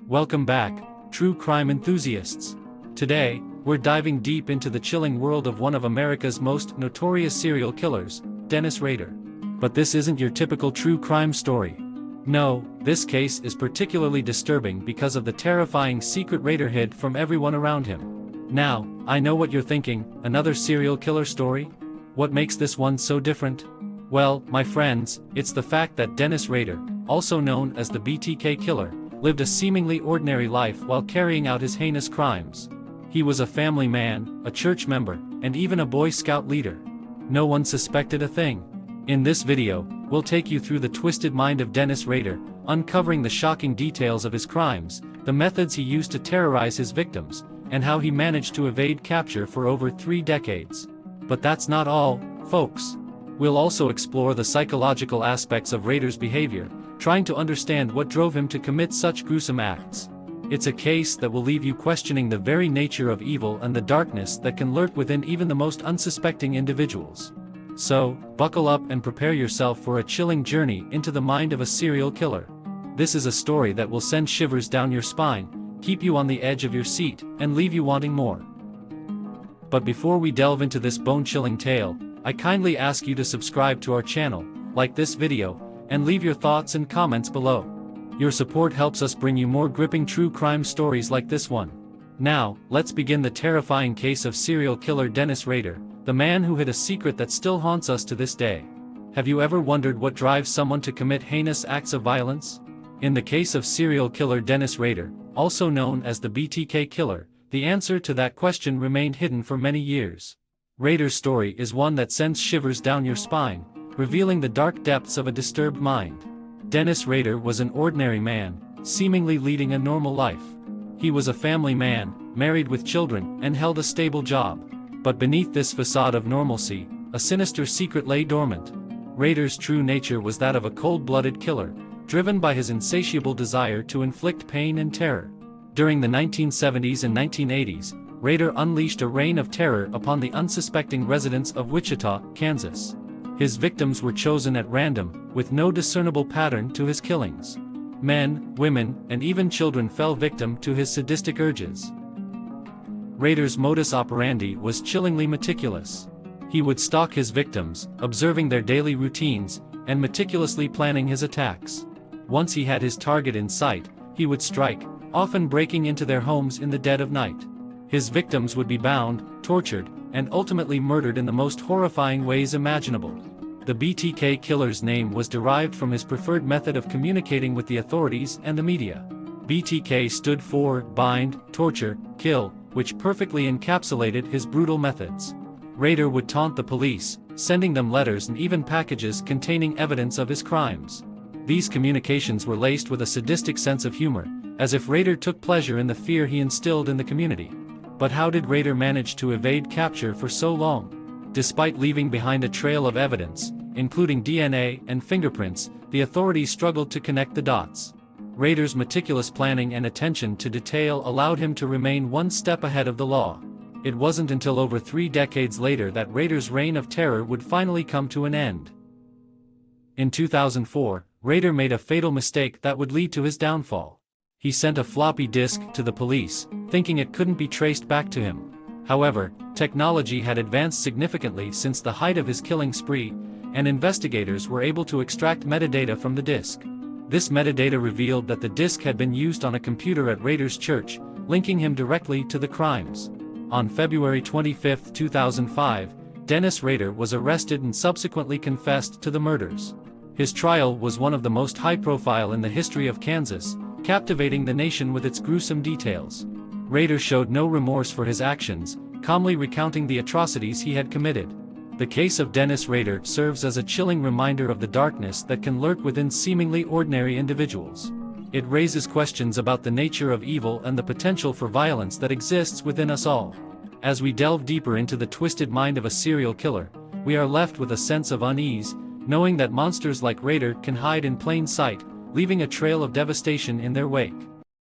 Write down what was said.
Welcome back, true crime enthusiasts. Today, we're diving deep into the chilling world of one of America's most notorious serial killers, Dennis Rader. But this isn't your typical true crime story. No, this case is particularly disturbing because of the terrifying secret Rader hid from everyone around him. Now, I know what you're thinking, another serial killer story? What makes this one so different? Well, my friends, it's the fact that Dennis Rader, also known as the BTK Killer, lived a seemingly ordinary life while carrying out his heinous crimes. He was a family man, a church member, and even a Boy Scout leader. No one suspected a thing. In this video, we'll take you through the twisted mind of Dennis Rader, uncovering the shocking details of his crimes, the methods he used to terrorize his victims, and how he managed to evade capture for over 3 decades. But that's not all, folks. We'll also explore the psychological aspects of Rader's behavior, trying to understand what drove him to commit such gruesome acts. It's a case that will leave you questioning the very nature of evil and the darkness that can lurk within even the most unsuspecting individuals. So, buckle up and prepare yourself for a chilling journey into the mind of a serial killer. This is a story that will send shivers down your spine, keep you on the edge of your seat, and leave you wanting more. But before we delve into this bone-chilling tale, I kindly ask you to subscribe to our channel, like this video, and leave your thoughts and comments below. Your support helps us bring you more gripping true crime stories like this one. Now, let's begin the terrifying case of serial killer Dennis Rader, the man who hid a secret that still haunts us to this day. Have you ever wondered what drives someone to commit heinous acts of violence? In the case of serial killer Dennis Rader, also known as the BTK Killer, the answer to that question remained hidden for many years. Rader's story is one that sends shivers down your spine, revealing the dark depths of a disturbed mind. Dennis Rader was an ordinary man, seemingly leading a normal life. He was a family man, married with children, and held a stable job. But beneath this facade of normalcy, a sinister secret lay dormant. Rader's true nature was that of a cold-blooded killer, driven by his insatiable desire to inflict pain and terror. During the 1970s and 1980s, Rader unleashed a reign of terror upon the unsuspecting residents of Wichita, Kansas. His victims were chosen at random, with no discernible pattern to his killings. Men, women, and even children fell victim to his sadistic urges. Rader's modus operandi was chillingly meticulous. He would stalk his victims, observing their daily routines, and meticulously planning his attacks. Once he had his target in sight, he would strike, often breaking into their homes in the dead of night. His victims would be bound, tortured, and ultimately murdered in the most horrifying ways imaginable. The BTK Killer's name was derived from his preferred method of communicating with the authorities and the media. BTK stood for bind, torture, kill, which perfectly encapsulated his brutal methods. Rader would taunt the police, sending them letters and even packages containing evidence of his crimes. These communications were laced with a sadistic sense of humor, as if Rader took pleasure in the fear he instilled in the community. But how did Rader manage to evade capture for so long? Despite leaving behind a trail of evidence, including DNA and fingerprints, the authorities struggled to connect the dots. Rader's meticulous planning and attention to detail allowed him to remain one step ahead of the law. It wasn't until over 3 decades later that Rader's reign of terror would finally come to an end. In 2004, Rader made a fatal mistake that would lead to his downfall. He sent a floppy disk to the police, thinking it couldn't be traced back to him. However, technology had advanced significantly since the height of his killing spree, and investigators were able to extract metadata from the disk. This metadata revealed that the disk had been used on a computer at Rader's church, linking him directly to the crimes. On February 25, 2005, Dennis Rader was arrested and subsequently confessed to the murders. His trial was one of the most high-profile in the history of Kansas, captivating the nation with its gruesome details. Rader showed no remorse for his actions, calmly recounting the atrocities he had committed. The case of Dennis Rader serves as a chilling reminder of the darkness that can lurk within seemingly ordinary individuals. It raises questions about the nature of evil and the potential for violence that exists within us all. As we delve deeper into the twisted mind of a serial killer, we are left with a sense of unease, knowing that monsters like Rader can hide in plain sight, leaving a trail of devastation in their wake.